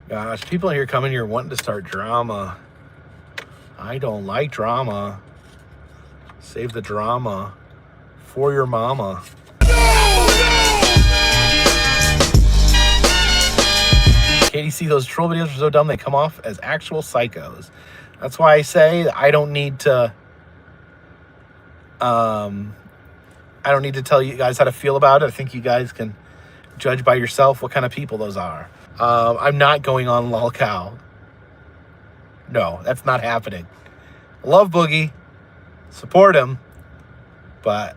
Gosh, people here coming here wanting to start drama. I don't like drama. Save the drama for your mama. Katie, see, those troll videos are so dumb they come off as actual psychos. That's why I say I don't need to tell you guys how to feel about it. I think you guys can judge by yourself what kind of people those are. I'm not going on Lolcow. No, that's not happening. Love Boogie. Support him. But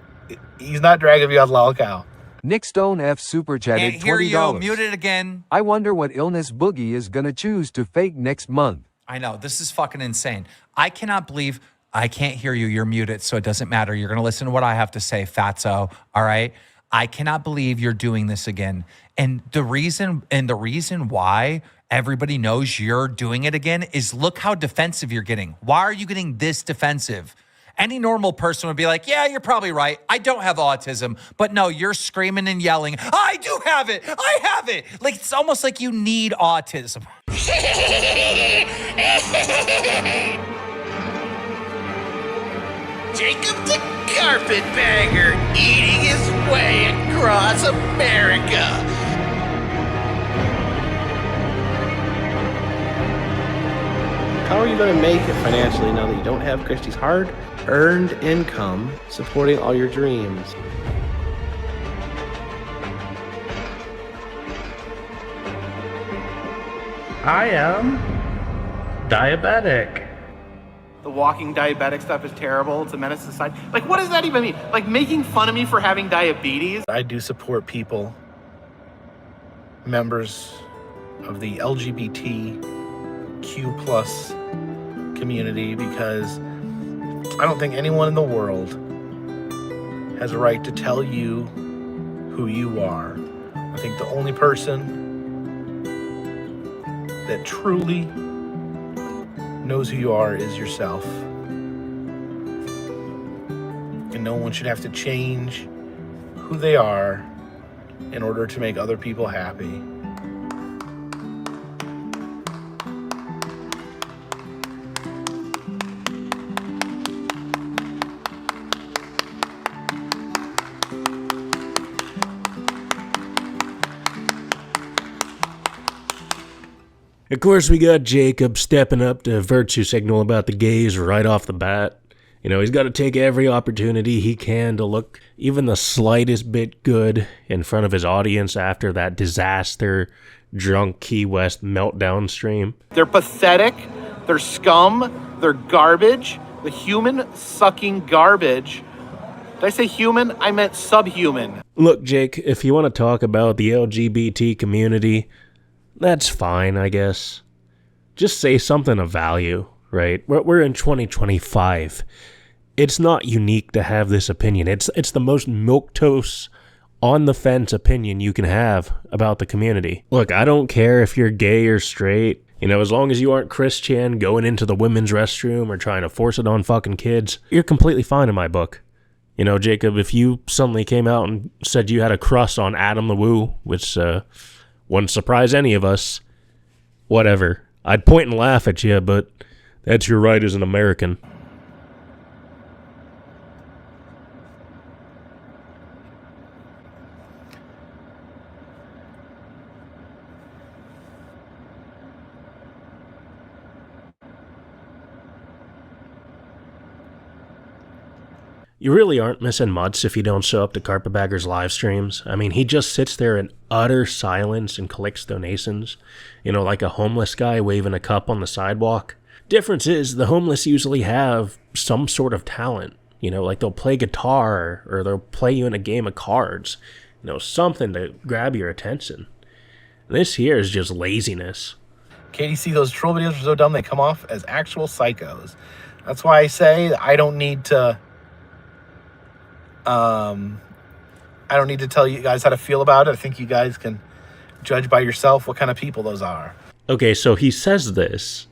he's not dragging me on Lolcow. Nick Stone F super chatted $20. Can't hear you. Mute it again. I wonder what illness Boogie is gonna choose to fake next month. I know. This is fucking insane. I cannot believe I can't hear you. You're muted, so it doesn't matter. You're going to listen to what I have to say, fatso. All right? I cannot believe you're doing this again. And the reason why everybody knows you're doing it again is look how defensive you're getting. Why are you getting this defensive? Any normal person would be like, yeah, you're probably right. I don't have autism. But no, you're screaming and yelling, I do have it. I have it. Like, it's almost like you need autism. Jacob the Carpetbagger eating his way across America. How are you going to make it financially now that you don't have Christy's hard-earned income supporting all your dreams? I am diabetic. The walking diabetic stuff is terrible. It's a menace to society. Like, what does that even mean? Like, making fun of me for having diabetes? I do support people, members of the LGBTQ plus community, because I don't think anyone in the world has a right to tell you who you are. I think the only person that truly knows who you are is yourself. And no one should have to change who they are in order to make other people happy. Of course, we got Jacob stepping up to virtue signal about the gays right off the bat. You know, he's got to take every opportunity he can to look even the slightest bit good in front of his audience after that disaster drunk Key West meltdown stream. They're pathetic. They're scum. They're garbage. The human-sucking garbage. Did I say human? I meant subhuman. Look, Jake, if you want to talk about the LGBT community, that's fine, I guess. Just say something of value, right? We're in 2025. It's not unique to have this opinion. It's the most milquetoast, on-the-fence opinion you can have about the community. Look, I don't care if you're gay or straight. You know, as long as you aren't Christian going into the women's restroom or trying to force it on fucking kids, you're completely fine in my book. You know, Jacob, if you suddenly came out and said you had a crush on Adam the Woo, which, wouldn't surprise any of us. Whatever. I'd point and laugh at you, but that's your right as an American. You really aren't missing much if you don't show up to Carpetbagger's live streams. I mean, he just sits there in utter silence and collects donations. You know, like a homeless guy waving a cup on the sidewalk. Difference is, the homeless usually have some sort of talent. You know, like they'll play guitar or they'll play you in a game of cards. You know, something to grab your attention. This here is just laziness. Katie, see, those troll videos are so dumb they come off as actual psychos. That's why I say I don't need to tell you guys how to feel about it. I think you guys can judge by yourself what kind of people those are. Okay, so he says this,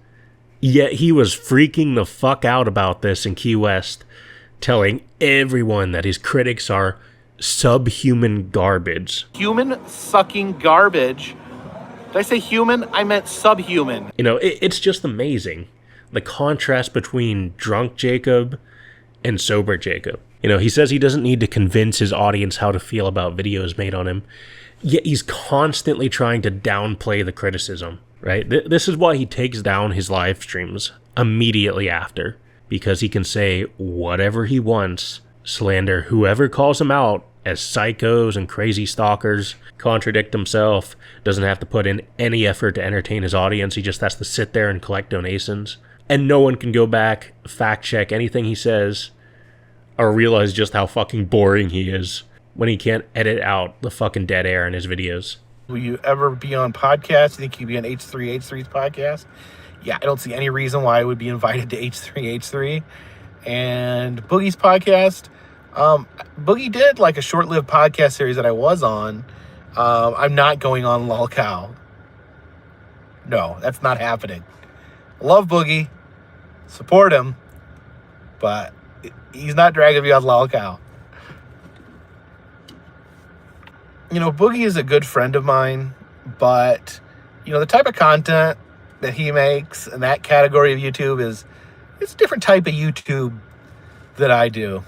yet he was freaking the fuck out about this in Key West, telling everyone that his critics are subhuman garbage. Human-sucking garbage. Did I say human? I meant subhuman. You know, it's just amazing. The contrast between drunk Jacob and sober Jacob. You know, he says he doesn't need to convince his audience how to feel about videos made on him, yet he's constantly trying to downplay the criticism, right? This is why he takes down his live streams immediately after, because he can say whatever he wants, slander whoever calls him out as psychos and crazy stalkers, contradict himself, doesn't have to put in any effort to entertain his audience, he just has to sit there and collect donations. And no one can go back, fact check anything he says, or realize just how fucking boring he is when he can't edit out the fucking dead air in his videos. Will you ever be on podcasts? You think you'd be on H3H3's podcast? Yeah, I don't see any reason why I would be invited to H3H3. And Boogie's podcast, Boogie did like a short-lived podcast series that I was on. I'm not going on Lolcow. No, that's not happening. Love Boogie. Support him. But he's not dragging me on Lolcow. You know, Boogie is a good friend of mine, but, you know, the type of content that he makes in that category of YouTube it's a different type of YouTube that I do.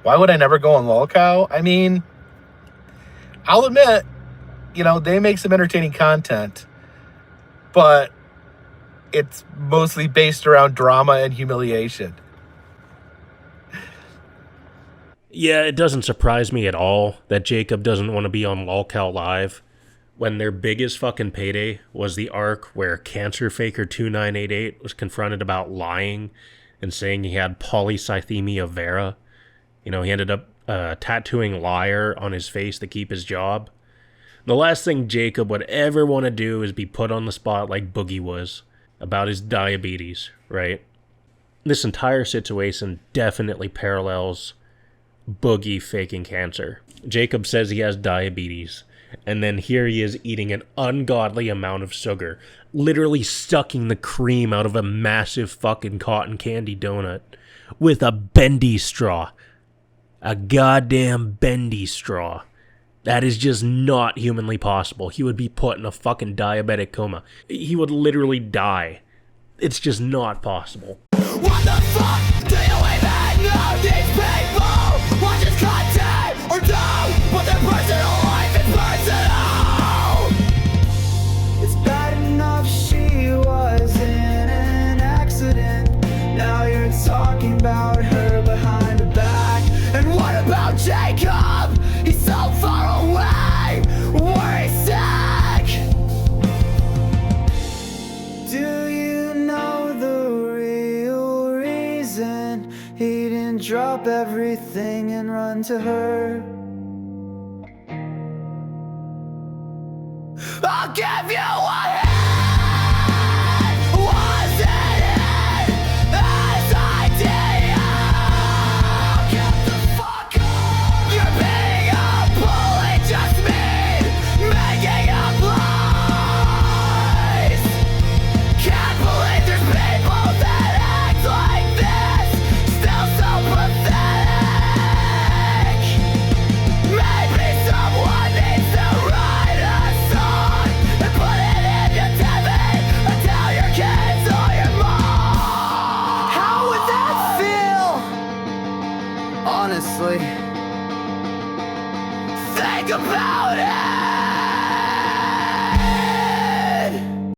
Why would I never go on Lolcow? I mean, I'll admit, you know, they make some entertaining content, but it's mostly based around drama and humiliation. Yeah, it doesn't surprise me at all that Jacob doesn't want to be on LolcowLive when their biggest fucking payday was the arc where Cancer Faker 2988 was confronted about lying and saying he had polycythemia vera. You know, he ended up tattooing liar on his face to keep his job. The last thing Jacob would ever want to do is be put on the spot like Boogie was about his diabetes, right? This entire situation definitely parallels Boogie faking cancer. Jacob says he has diabetes, and then here he is eating an ungodly amount of sugar, literally sucking the cream out of a massive fucking cotton candy donut with a bendy straw. A goddamn bendy straw. That is just not humanly possible. He would be put in a fucking diabetic coma. He would literally die. It's just not possible. What the fuck do you even know these people? Watch his content or no, but their personal life is personal. It's bad enough she was in an accident. Now you're talking about her behind her back. And what about Jacob? He's so far away. Where he's sick. Do you know the real reason he didn't drop everything and run to her? I'll give you one